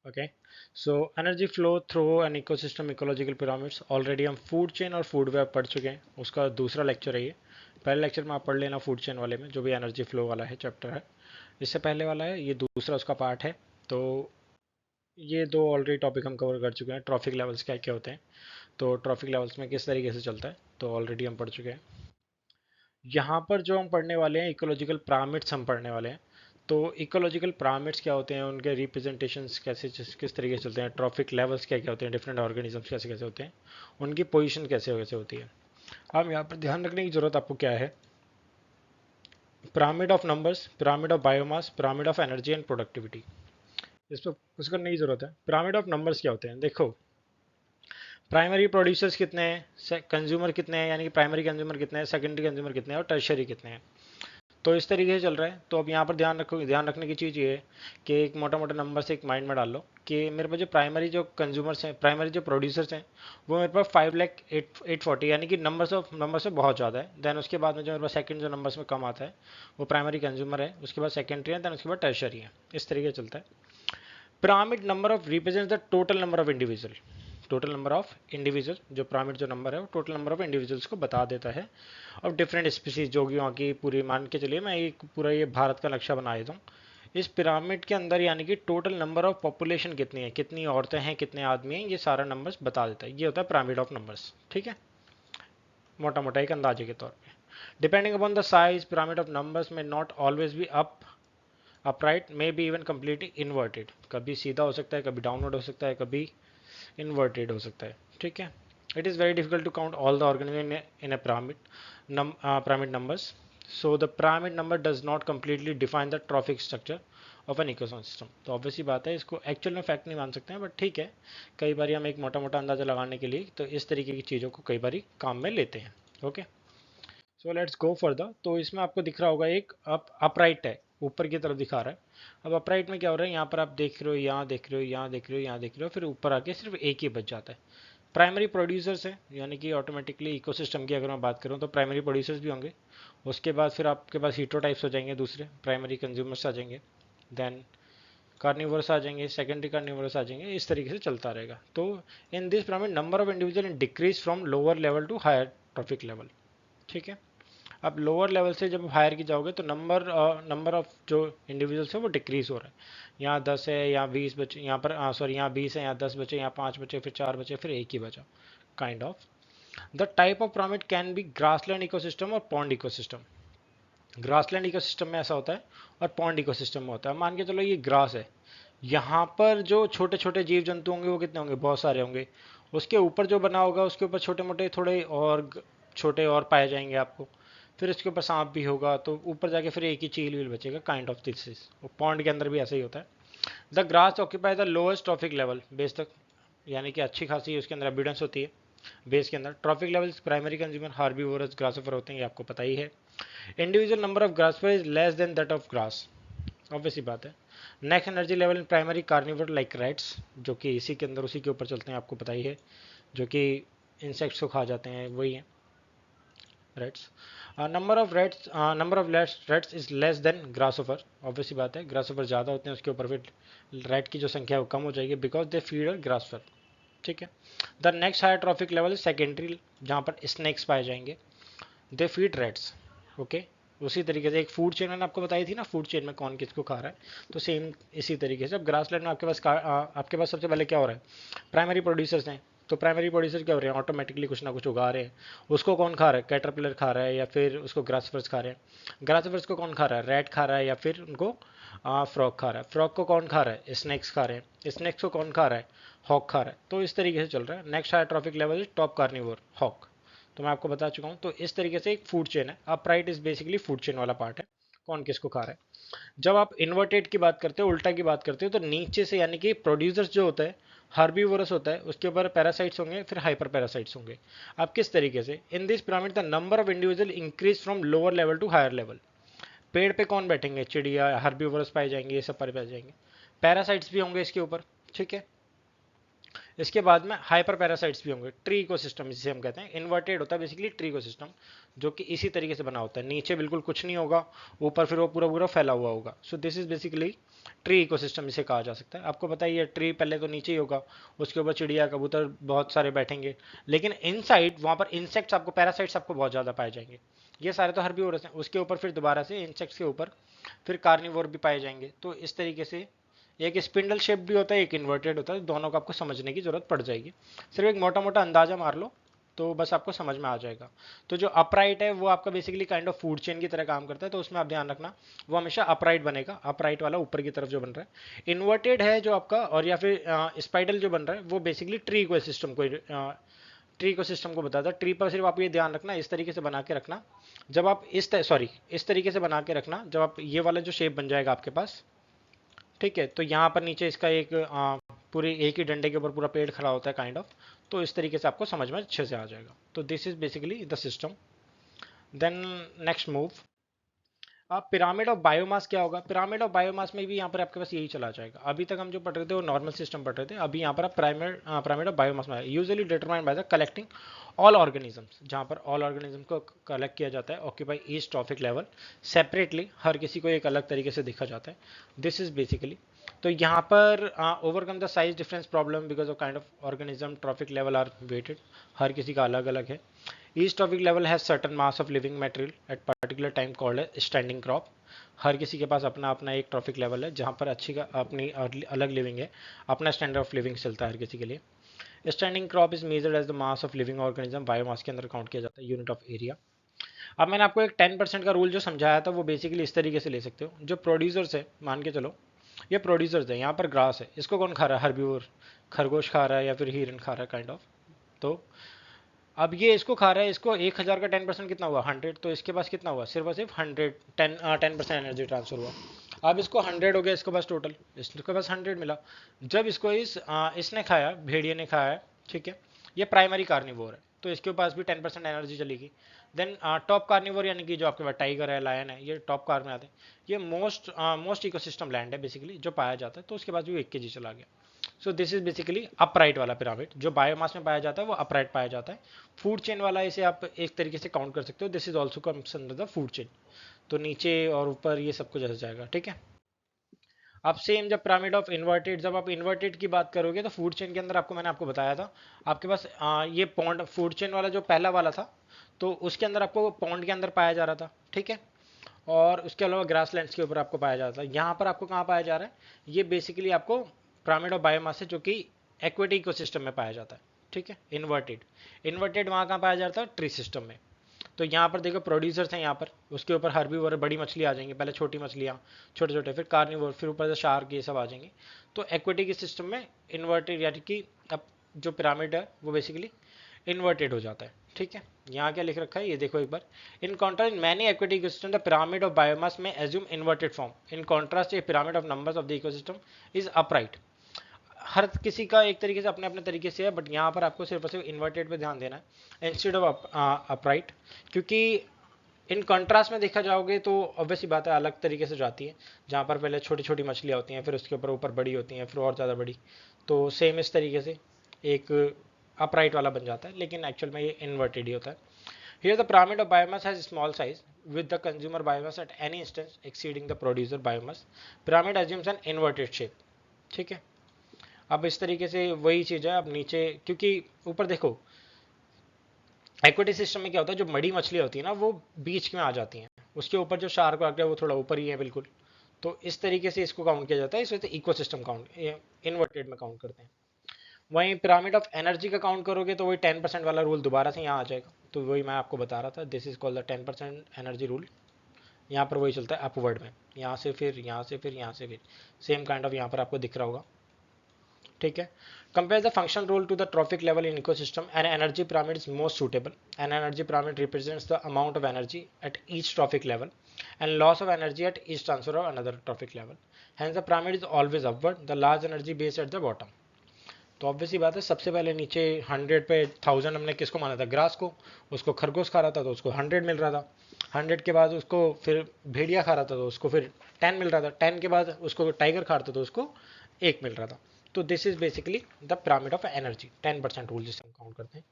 Okay, so energy flow through an ecosystem ecological pyramids, already हम food chain और food web पढ़ चुके हैं, उसका दूसरा लेक्चर है ये। पहले लेक्चर में आप पढ़ लेना फूड चेन वाले में, जो भी एनर्जी फ्लो वाला है चैप्टर है, इससे पहले वाला है ये, दूसरा उसका पार्ट है। तो ये दो ऑलरेडी टॉपिक हम कवर कर चुके हैं। ट्रॉफिक लेवल्स क्या क्या होते हैं, तो ट्रॉफिक लेवल्स में किस तरीके से चलता है, तो ऑलरेडी हम पढ़ चुके हैं। यहाँ पर जो हम पढ़ने वाले हैं इकोलॉजिकल पिरामिड्स हम पढ़ने वाले हैं। तो इकोलॉजिकल पिरामिड्स क्या होते हैं, उनके रिप्रेजेंटेशंस कैसे किस तरीके से चलते हैं, ट्रॉफिक लेवल्स क्या क्या होते हैं, डिफरेंट ऑर्गेनिजम्स कैसे कैसे होते हैं, उनकी पोजीशन कैसे कैसे होती है। अब यहाँ पर ध्यान रखने की जरूरत आपको क्या है, pyramid of numbers, pyramid of biomass, pyramid of energy and productivity, इस पर कुछ करने की जरूरत है। पिरामिड ऑफ नंबर्स क्या होते हैं, देखो प्राइमरी प्रोड्यूसर्स कितने हैं, कंज्यूमर कितने हैं, यानी कि प्राइमरी कंज्यूमर कितने हैं, सेकेंडरी कंज्यूमर कितने हैं, और टर्शरी कितने हैं। तो इस तरीके से चल रहा है। तो अब यहाँ पर ध्यान रखने की चीज़ ये है कि एक मोटा मोटा नंबर से एक माइंड में डाल लो कि मेरे पास जो प्राइमरी जो कंज्यूमर्स हैं, प्राइमरी जो प्रोड्यूसर्स हैं, वो मेरे पास 5,08,40, यानी कि नंबर से बहुत ज़्यादा है। देन उसके बाद में जो मेरे पास सेकंड जो नंबर्स में कम आता है वो प्राइमरी कंज्यूमर है, उसके बाद सेकेंडरी है, देन उसके बाद टर्शरी है। इस तरीके से चलता है। Pyramid number of represents the total number of individual, total number of individual, जो पिरामिड जो नंबर है वो टोटल नंबर ऑफ इंडिविजुअल्स को बता देता है। और डिफरेंट स्पीसीज जो कि वहाँ की पूरी, मान के चलिए मैं एक पूरा ये भारत का नक्शा बना देता हूँ, इस पिरामिड के अंदर यानी कि टोटल नंबर ऑफ पॉपुलेशन कितनी है, कितनी औरतें हैं, कितने आदमी हैं, ये सारा नंबर्स बता देता है। ये होता है पिरामिड ऑफ नंबर्स, ठीक है, मोटा मोटा एक अंदाजे के तौर पे। Depending upon the size, pyramid of numbers में not always be upright, may be even completely inverted, कभी सीधा हो सकता है, कभी डाउनवर्ड हो सकता है, कभी इन्वर्टेड हो सकता है, ठीक है। It is very difficult to count all the organism in a pyramid numbers, so the pyramid number does not completely define the trophic structure of an ecosystem. तो ऑब्वियसली बात है, इसको एक्चुअल में फैक्ट नहीं मान सकते हैं, बट ठीक है, कई बार हम एक मोटा मोटा अंदाजा लगाने के लिए तो इस तरीके की चीज़ों को कई बार काम में लेते हैं। Okay, so let's go further. तो इसमें आपको दिख रहा होगा एक अपराइट है, ऊपर की तरफ दिखा रहा है। अब अपराइट में क्या हो रहा है, यहाँ पर आप देख रहे हो, यहाँ देख रहे हो, यहाँ देख रहे हो, यहाँ देख रहे हो, फिर ऊपर आके सिर्फ एक ही बच जाता है। प्राइमरी प्रोड्यूसर्स हैं, यानी कि ऑटोमेटिकली इकोसिस्टम की अगर मैं बात करूँ तो प्राइमरी प्रोड्यूसर्स भी होंगे। उसके बाद फिर आपके पास हीटरोटाइप्स हो जाएंगे, दूसरे प्राइमरी कंज्यूमर्स आ जाएंगे, देन कार्निवोरस आ जाएंगे, सेकेंडरी कार्निवोरस आ जाएंगे, इस तरीके से चलता रहेगा। तो in this pyramid number of individual decrease from lower level to higher trophic level, ठीक है। अब लोअर लेवल से जब हायर की जाओगे तो नंबर ऑफ जो इंडिविजुअल्स है वो डिक्रीज हो रहा है। यहाँ 10 है, यहाँ 20 बचे, यहाँ पर सॉरी यहाँ 20 है, यहाँ 10 बचे, यहाँ 5 बचे, फिर 4 बचे, फिर एक ही बचा, kind of. The type of pyramid can be grassland ecosystem और पॉन्ड इकोसिस्टम। ग्रासलैंड इकोसिस्टम में ऐसा होता है और पॉन्ड इकोसिस्टम में होता है। मान के चलो ये ग्रास है, यहाँ पर जो छोटे छोटे जीव जंतु होंगे वो कितने होंगे, बहुत सारे होंगे। उसके ऊपर जो बना होगा उसके ऊपर छोटे मोटे थोड़े और छोटे और पाए जाएंगे आपको। फिर इसके ऊपर सांप भी होगा, तो ऊपर जाके फिर एक ही चील वील बचेगा, kind of this is. Pond के अंदर भी ऐसा ही होता है। The grass occupy the lowest trophic level base तक, यानी कि अच्छी खासी उसके अंदर एबिडेंस होती है बेस के अंदर। Trophic levels primary consumer herbivorous grasshopper होते हैं, ये आपको पता ही है। Individual number of grasshopper is less than that of grass, obviously बात है। Next energy level in primary carnivore like rats, जो कि इसी के अंदर उसी के ऊपर चलते हैं, आपको पता ही है, जो कि इंसेक्ट्स को खा जाते हैं, वही है rats. Number of rats is less than grasshopper, obviously बात है, ग्रासोफर ज़्यादा होते हैं उसके ऊपर, फिर रेट की जो संख्या है वो कम हो जाएगी because they feed on grasshopper, ठीक है। The next higher trophic level is secondary, जहाँ पर स्नेक्स पाए जाएंगे, दे फीड रेट्स, ओके। उसी तरीके से एक फूड चेन मैंने आपको बताई थी ना, फूड चेन में कौन किसको खा रहा है, तो सेम इसी तरीके से। अब ग्रासलैंड में आपके पास सबसे पहले क्या हो रहा है, प्राइमरी प्रोड्यूसर्स हैं। तो प्राइमरी प्रोड्यूसर क्या हो रहे हैं, ऑटोमेटिकली कुछ ना कुछ उगा रहे हैं। उसको कौन खा रहा है, कैटरपिलर खा रहा है, या फिर उसको ग्रासवर्स खा रहे हैं। ग्रासवर्स को कौन खा रहा है, रैट खा रहा है, या फिर उनको फ्रॉग खा रहा है। फ्रॉग को कौन खा रहा है, स्नेक्स खा रहे हैं। स्नेक्स को कौन खा रहा है, हॉक खा रहा है। तो इस तरीके से चल रहा है। Next higher trophic level is top carnivore, hawk. तो मैं आपको बता चुका हूँ। तो इस तरीके से एक फूड चेन है। Upright is basically food chain वाला पार्ट है, कौन किसको खा रहा है। जब आप इन्वर्टेड की बात करते हो, उल्टा की बात करते हो, तो नीचे से यानी कि प्रोड्यूसर्स जो होता है हार्बीवोरस होता है, उसके ऊपर पैरासाइट्स होंगे, फिर हाइपर पैरासाइट्स होंगे। अब किस तरीके से, in this pyramid the number of individual increase from lower level to higher level. पेड़ पे कौन बैठेंगे, चिड़िया, हार्बीवोरस पाए जाएंगे, ये सब पर पाए जाएंगे। पैरासाइट्स भी होंगे इसके ऊपर, ठीक है। इसके बाद में हाइपर पैरासाइट्स भी होंगे। ट्री इकोसिस्टम जिसे हम कहते हैं, इन्वर्टेड होता है बेसिकली ट्री इकोसिस्टम, जो कि इसी तरीके से बना होता है। नीचे बिल्कुल कुछ नहीं होगा, ऊपर फिर वो पूरा पूरा फैला हुआ होगा। So this is basically tree ecosystem इसे कहा जा सकता है। आपको पता ही है ट्री पहले तो नीचे ही होगा, उसके ऊपर चिड़िया कबूतर बहुत सारे बैठेंगे, लेकिन इनसाइड वहाँ पर इंसेक्ट्स आपको, पैरासाइट्स आपको बहुत ज़्यादा पाए जाएंगे। ये सारे तो हर्बीवोरस हैं, उसके ऊपर फिर दोबारा से इंसेक्ट्स के ऊपर फिर कार्निवोर भी पाए जाएंगे। तो इस तरीके से एक स्पिंडल शेप भी होता है, एक इन्वर्टेड होता है, दोनों को आपको समझने की जरूरत पड़ जाएगी। सिर्फ एक मोटा मोटा अंदाजा मार लो तो बस आपको समझ में आ जाएगा। तो जो अपराइट है वो आपका basically kind of food chain की तरह काम करता है, तो उसमें आप ध्यान रखना वो हमेशा अपराइट बनेगा, अपराइट वाला ऊपर की तरफ जो बन रहा है। इन्वर्टेड है जो आपका, और या फिर स्पाइडल जो बन रहा है वो बेसिकली ट्री को सिस्टम को ट्री को सिस्टम को बताता है। ट्री पर सिर्फ आप ये ध्यान रखना इस तरीके से बना के रखना, जब आप इस तरीके से बना के रखना, जब आप ये वाला जो शेप बन जाएगा आपके पास, ठीक है, तो यहाँ पर नीचे इसका एक पूरे एक ही डंडे के ऊपर पूरा पेड़ खड़ा होता है काइंड ऑफ, तो इस तरीके से आपको समझ में अच्छे से आ जाएगा। तो this is basically the system. Then next move, अब पिरामिड ऑफ बायोमास क्या होगा। पिरामिड ऑफ बायोमास में भी यहाँ पर आपके पास यही चला जाएगा। अभी तक हम जो पढ़ रहे थे वो नॉर्मल सिस्टम पढ़ रहे थे, अभी यहाँ पर आप पिरामिड ऑफ बायोमास में usually determined by the collecting all organisms, जहाँ पर ऑल ऑर्गेनिज्म को कलेक्ट किया जाता है occupy each trophic level separately, हर किसी को एक अलग तरीके से देखा जाता है। दिस इज बेसिकली, तो यहाँ पर overcome the size difference problem because of kind of organism trophic level are weighted, हर किसी का अलग अलग है। Each trophic level has certain mass of living material at particular time called है स्टैंडिंग क्रॉप। हर किसी के पास अपना अपना एक ट्रॉफिक लेवल है जहाँ पर अच्छी का अपनी अलग लिविंग है, अपना स्टैंडर्ड ऑफ लिविंग चलता है हर किसी के लिए। Standing crop is measured as the mass of living organism, biomass के अंदर काउंट किया जाता है, यूनिट ऑफ एरिया। अब मैंने आपको एक 10% का रूल जो समझाया था वो बेसिकली इस तरीके से ले सकते हो। जो प्रोड्यूसर्स है, मान के चलो ये प्रोड्यूसर्स है, यहाँ पर ग्रास है, इसको कौन खा रहा है, हर्बीवोर, खरगोश खा रहा है या फिर हिरन खा रहा है काइंड ऑफ। तो अब ये इसको खा रहा है, इसको 1000 का 10% कितना हुआ, 100, तो इसके पास कितना हुआ, सिर्फ और सिर्फ 10% एनर्जी ट्रांसफर हुआ। अब इसको 100 हो गया इसके पास टोटल, इसके पास 100 मिला। जब इसको इसने खाया, भेड़िए ने खाया, ठीक है, ये प्राइमरी कार्निवोर है तो इसके पास भी 10% एनर्जी चलेगी। देन टॉप कार्निवोर यानी कि जो आपके पास टाइगर है, लायन है, ये टॉप कार में आते हैं, ये मोस्ट इकोसिस्टम लैंड है बेसिकली जो पाया जाता है, तो उसके पास भी 1 kg चला गया। So this is basically upright वाला पिरामिड, जो बायोमास में पाया जाता है वो अपराइट पाया जाता है। फूड चेन वाला इसे आप एक तरीके से काउंट कर सकते हो, this is also comes under the food chain. तो नीचे और ऊपर ये सब कुछ ऐसा जाएगा, ठीक है। अब सेम जब पिरामिड ऑफ इन्वर्टेड, जब आप इन्वर्टेड की बात करोगे तो फूड चेन के अंदर मैंने आपको बताया था, आपके पास ये पॉन्ड फूड चेन वाला जो पहला वाला था, तो उसके अंदर आपको पॉन्ड के अंदर पाया जा रहा था, ठीक है, और उसके अलावा ग्रासलैंड्स के ऊपर आपको पाया जाता है। यहाँ पर आपको कहाँ पाया जा रहा है, ये बेसिकली आपको पिरामिड ऑफ बायोमास है जो कि एक्वेटिक इकोसिस्टम में पाया जाता है, ठीक है। इन्वर्टेड, इन्वर्टेड वहाँ कहाँ पाया जाता है, ट्री सिस्टम में। तो यहाँ पर देखो प्रोड्यूसर्स हैं, यहाँ पर उसके ऊपर हर्बीवोर बड़ी मछली आ जाएंगी, पहले छोटी मछलियाँ, छोटे छोटे, फिर कार्निवोर, फिर ऊपर से शार्क, ये सब आ जाएंगे। तो एक्वेटिक सिस्टम में इन्वर्टेड यानी कि अब जो पिरामिड है वो बेसिकली इन्वर्टेड हो जाता है, ठीक है। यहाँ क्या लिख रखा है ये देखो एक बार, in contrast in many aquatic ecosystem the pyramid of biomass में assume inverted form, in contrast a pyramid of numbers of the ecosystem is upright. हर किसी का एक तरीके से अपने अपने तरीके से है, बट यहाँ पर आपको सिर्फ और सिर्फ इन्वर्टेड पे ध्यान देना है इंस्टेड ऑफ अपराइट, क्योंकि इन कंट्रास्ट में देखा जाओगे तो ऑब्वियसली बात है अलग तरीके से जाती है, जहाँ पर पहले छोटी छोटी मछलियाँ होती हैं, फिर उसके ऊपर ऊपर बड़ी होती हैं, फिर और ज़्यादा बड़ी, तो सेम इस तरीके से एक अपराइट वाला बन जाता है, लेकिन एक्चुअल में ये इन्वर्टेड ही होता है। Here the pyramid of biomass has small size with the consumer biomass at any instance exceeding the producer biomass. Pyramid assumes an inverted shape, ठीक है। अब इस तरीके से वही चीज़ है, अब नीचे क्योंकि ऊपर देखो एक्विटी सिस्टम में क्या होता है, जो बड़ी मछलियाँ होती है ना वो बीच में आ जाती हैं, उसके ऊपर जो शार्क आ गया वो थोड़ा ऊपर ही है बिल्कुल, तो इस तरीके से इसको काउंट किया जाता है, इस वजह से इकोसिस्टम काउंट इन्वर्टेड में काउंट करते हैं। वहीं पिरामिड ऑफ एनर्जी का काउंट करोगे तो वही 10% वाला रूल दोबारा से यहाँ आ जाएगा, तो वही मैं आपको बता रहा था, this is called the 10% energy rule. यहाँ पर वही चलता है अपवर्ड में, यहाँ से फिर यहाँ से फिर यहाँ से फिर सेम काइंड ऑफ यहाँ पर आपको दिख रहा होगा, ठीक है। Compare the function role to the trophic level in ecosystem, an energy pyramid is most suitable. An energy pyramid represents the amount of energy at each trophic level and loss of energy at each transfer of another trophic level. Hence the pyramid is always upward, the large energy base at the bottom. तो obviously बात है सबसे पहले नीचे 100 पे 1000 हमने किसको माना था, ग्रास को, उसको खरगोश खा रहा था तो उसको 100 मिल रहा था, 100 के बाद उसको फिर भेड़िया खा रहा था तो उसको फिर 10 मिल रहा था, 10 के बाद उसको टाइगर खा रहा था तो उसको 1 मिल रहा था। तो this is basically the pyramid of energy, 10% rule जिसे हम काउंट करते हैं।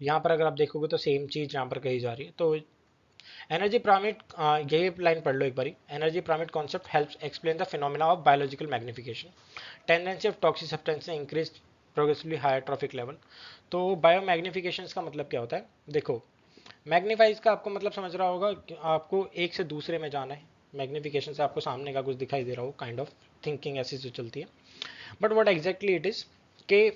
यहाँ पर अगर आप देखोगे तो सेम चीज़ यहाँ पर कही जा रही है, तो एनर्जी पिरामिड, यही लाइन पढ़ लो एक बारी। Energy pyramid concept helps explain the phenomena of biological magnification, tendency of toxic substance increase progressively higher trophic level. तो बायो मैग्निफिकेशन का मतलब क्या होता है? देखो, मैग्नीफाइज का आपको मतलब समझ रहा होगा कि आपको एक से दूसरे में जाना है। मैग्निफिकेशन से आपको सामने का कुछ दिखाई दे रहा हो, काइंड ऑफ थिंकिंग ऐसी जो चलती है। But what exactly it is कि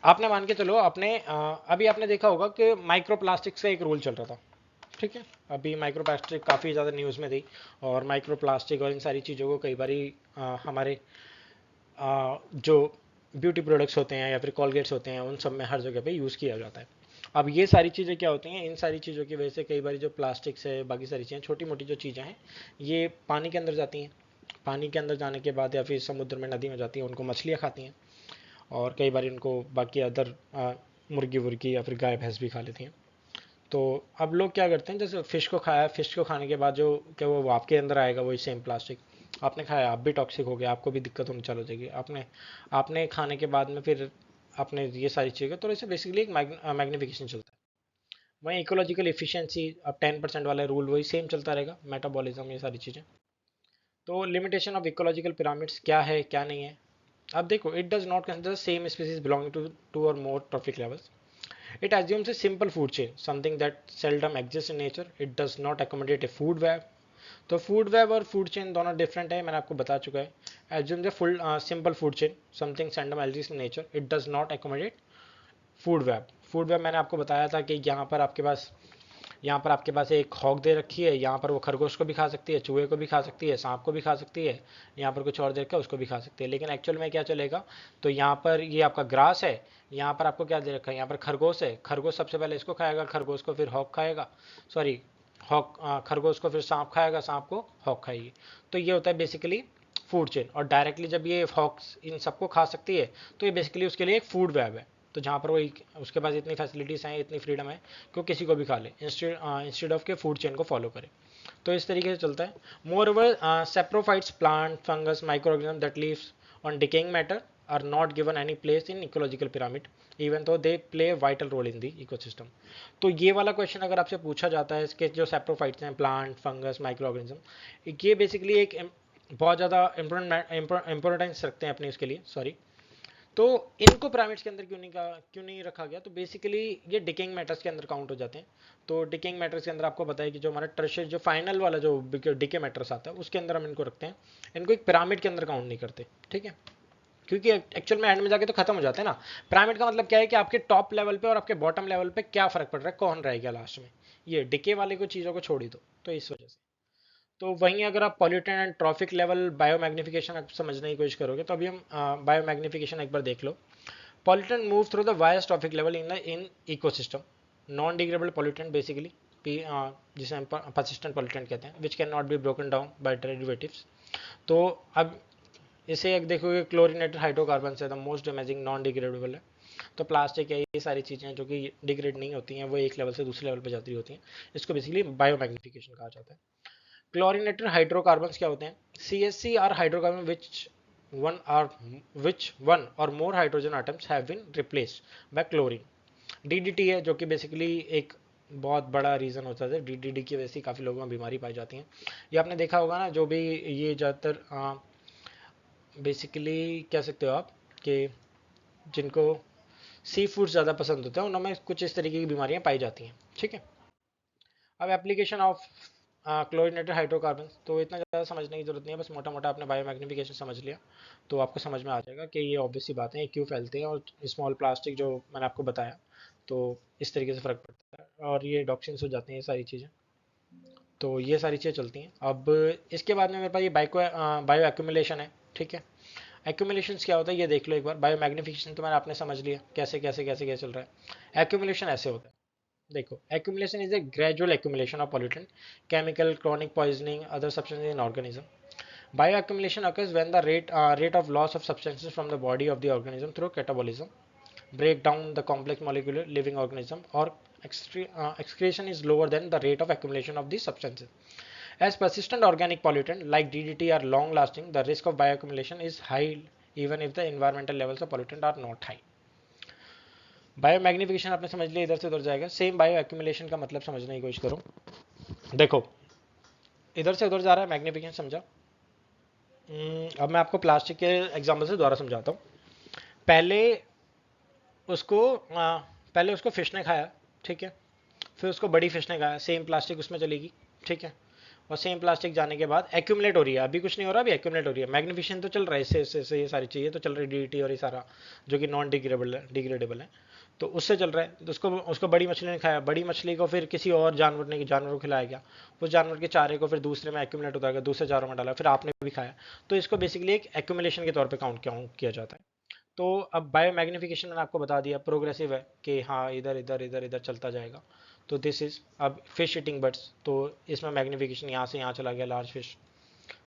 आपने मान के चलो, आपने अभी आपने देखा होगा कि माइक्रो प्लास्टिक्स का एक रूल चल रहा था, ठीक है। अभी माइक्रो प्लास्टिक काफ़ी ज़्यादा न्यूज़ में थी, और माइक्रो प्लास्टिक और इन सारी चीज़ों को कई बारी हमारे जो ब्यूटी प्रोडक्ट्स होते हैं या फिर कॉलगेट्स होते हैं, उन सब में हर जगह पे यूज़ किया जाता है। अब ये सारी चीज़ें क्या होती हैं, इन सारी चीज़ों की वजह से कई बार जो प्लास्टिक्स है, बाकी सारी चीज़ें, छोटी मोटी जो चीज़ें हैं, ये पानी के अंदर जाती हैं। पानी के अंदर जाने के बाद या फिर समुद्र में, नदी में जाती हैं, उनको मछलियाँ खाती हैं, और कई बार इनको बाकी अदर मुर्गी वुर्गी या फिर गाय भैंस भी खा लेती हैं। तो अब लोग क्या करते हैं, जैसे फिश को खाया, फिश को खाने के बाद जो क्या वो आपके अंदर आएगा, वही सेम प्लास्टिक आपने खाया, आप भी टॉक्सिक हो गया, आपको भी दिक्कत होनी चालू हो जाएगी। आपने आपने खाने के बाद में फिर आपने ये सारी चीज़ें, तो इससे बेसिकली एक मैग्निफिकेशन चलता है। वहीं इकोलॉजिकल इफिशियंसी, अब 10% वाला रूल वही सेम चलता रहेगा, मेटाबॉलिज्म, ये सारी चीज़ें। तो लिमिटेशन ऑफ इकोलॉजिकल पिरामिड्स क्या है, क्या नहीं है। अब देखो, it does not consider same species belonging to two or more trophic levels. It assumes a simple food chain, something that seldom exists in nature. It does not accommodate a food web. तो food web और food chain दोनों different है, मैंने आपको बता चुका है। Assume the full simple food chain, something seldom exist in nature, it does not accommodate food web. Food web मैंने आपको बताया था कि यहाँ पर आपके पास एक हॉक दे रखी है, यहाँ पर वो खरगोश को भी खा सकती है, चूहे को भी खा सकती है, सांप को भी खा सकती है, यहाँ पर कुछ और दे रखा है, उसको भी खा सकती है। लेकिन एक्चुअल में क्या चलेगा, तो यहाँ पर ये आपका ग्रास है, यहाँ पर आपको क्या दे रखा है, यहाँ पर खरगोश है, खरगोश सबसे पहले इसको खाएगा, खरगोश को फिर हॉक खाएगा, सॉरी, हॉक खरगोश को फिर सांप खाएगा, सांप को हॉक खाएगी। तो ये होता है बेसिकली फूड चेन। और डायरेक्टली जब ये हॉक्स इन सबको खा सकती है, तो ये बेसिकली उसके लिए एक फूड वेब है। तो जहाँ पर वो उसके पास इतनी फैसिलिटीज़ हैं, इतनी फ्रीडम है कि वो किसी को भी खा ले, इंस्टेड ऑफ के फूड चेन को फॉलो करे। तो इस तरीके से चलता है। Moreover saprophytes, plant, fungus, micro organism that lives on decaying matter are not given any place in ecological pyramid, even though they play vital role in the ecosystem. तो ये वाला क्वेश्चन अगर आपसे पूछा जाता है, इसके जो सेप्रोफाइट्स हैं, प्लांट, फंगस, माइक्रो ऑर्गेनिज्म, ये बेसिकली एक बहुत ज़्यादा इंपॉर्टेंस रखते हैं अपने इसके लिए, सॉरी। तो इनको पिरामिड्स के अंदर क्यों नहीं रखा गया? तो बेसिकली ये डिकेइंग मैटर्स के अंदर काउंट हो जाते हैं। तो डिकेइंग मैटर्स के अंदर आपको पता है कि जो हमारा टर्शियरी, जो फाइनल वाला जो डिके मैटर्स आता है, उसके अंदर हम इनको रखते हैं। इनको एक पिरामिड के अंदर काउंट नहीं करते, ठीक है, क्योंकि एक्चुअल में एंड में जाके तो खत्म हो जाते हैं ना। पिरामिड का मतलब क्या है कि आपके टॉप लेवल पे और आपके बॉटम लेवल पे क्या फर्क पड़ रहा है, कौन रह गया लास्ट में, ये डिके वाले को चीज़ों को छोड़ ही दो। तो इस वजह से, तो वहीं अगर आप pollutant and trophic level biomagnification समझने की कोशिश करोगे, तो अभी हम बायोमैग्निफिकेशन एक बार देख लो। Pollutant move through the highest trophic level in the in ecosystem. Non-degradable pollutant basically, जिसे हम persistent pollutant कहते हैं, which cannot be broken down by derivatives. तो अब इसे एक देखोगे, क्लोरीनेटेड हाइड्रोकार्बन है, the most damaging non degradable है। तो प्लास्टिक है, ये सारी चीज़ें जो कि डिग्रेड नहीं होती हैं, वो एक लेवल से दूसरे लेवल पर जाती होती हैं। इसको बेसिकली बायोमैग्निफिकेशन कहा जाता है। क्लोरीनेटेड हाइड्रोकार्बन्स क्या होते हैं? CH4 are hydrocarbon one or which one or more hydrogen atoms have been replaced by chlorine. DDT है, जो कि बेसिकली एक बहुत बड़ा रीज़न होता है, DDT की वजह से काफ़ी लोगों में बीमारी पाई जाती है। ये आपने देखा होगा ना, जो भी ये ज़्यादातर बेसिकली कह सकते हो आप कि जिनको सी फूड ज़्यादा पसंद होते हैं, उनमें कुछ इस तरीके की बीमारियां पाई जाती हैं, ठीक है। अब एप्लीकेशन ऑफ क्लोरीनेटेड हाइड्रोकार्बन, तो इतना ज़्यादा समझने की जरूरत नहीं है, बस मोटा मोटा आपने बायोमैग्निफिकेशन समझ लिया तो आपको समझ में आ जाएगा कि ये ऑब्वियस सी बातें हैं, क्यों फैलते हैं, और स्मॉल प्लास्टिक जो मैंने आपको बताया, तो इस तरीके से फ़र्क पड़ता है, और ये डॉक्सिन्स हो जाती हैं, ये सारी चीज़ें। तो ये सारी चीज़ें चलती हैं। अब इसके बाद में मेरे पास ये बायो एक्यूमुलेशन है, ठीक है। एक्यूमुलेशन क्या होता है ये देख लो एक बार। बायो मैग्निफिकेशन तो मैंने आपने समझ लिया कैसे कैसे कैसे क्या चल रहा है। एक्यूमुलेशन ऐसे होता है, देखो, accumulation is a gradual accumulation of pollutant, chemical, chronic poisoning, other substances in organism. Bioaccumulation occurs when the rate of loss of substances from the body of the organism through catabolism, break down the complex molecular living organism, or excretion is lower than the rate of accumulation of these substances. As persistent organic pollutant like DDT are long lasting, the risk of bioaccumulation is high even if the environmental levels of pollutant are not high. Bio magnification आपने समझ लिया, इधर से उधर जाएगा। Same bio accumulation का मतलब समझने की कोशिश करो। देखो इधर से उधर जा रहा है, मैग्निफिकेशन समझा। अब मैं आपको प्लास्टिक के एग्जाम्पल से दोबारा समझाता हूँ। पहले उसको पहले उसको फिश ने खाया, ठीक है, फिर उसको बड़ी फिश ने खाया, सेम प्लास्टिक उसमें चलेगी, ठीक है, और सेम प्लास्टिक जाने के बाद एक्यूमुलेट हो रही है, अभी कुछ नहीं हो रहा, अभी एक्यूमुलेट हो रही है, मैग्निफिकेशन तो चल रहा है, इससे ये सारी चीज़ें तो चल रही है, डीईटी और ये सारा जो कि नॉन डिग्रेडेबल है, तो उससे चल रहा है। तो उसको उसको बड़ी मछली ने खाया, बड़ी मछली को फिर किसी और जानवर को खिलाया गया, उस जानवर के चारे को फिर दूसरे में एक्यूमुलेट होता गया, दूसरे चारों में डाला, फिर आपने भी खाया। तो इसको बेसिकली एक एक्यूमुलेशन के तौर पर काउंट किया जाता है। तो अब बायो मैग्निफिकेशन मैंने आपको बता दिया प्रोग्रेसिव है कि हाँ इधर इधर इधर इधर चलता जाएगा। तो दिस इज अब फिश ईटिंग बर्ड्स, तो इसमें मैग्निफिकेशन यहाँ से यहाँ चला गया, लार्ज फिश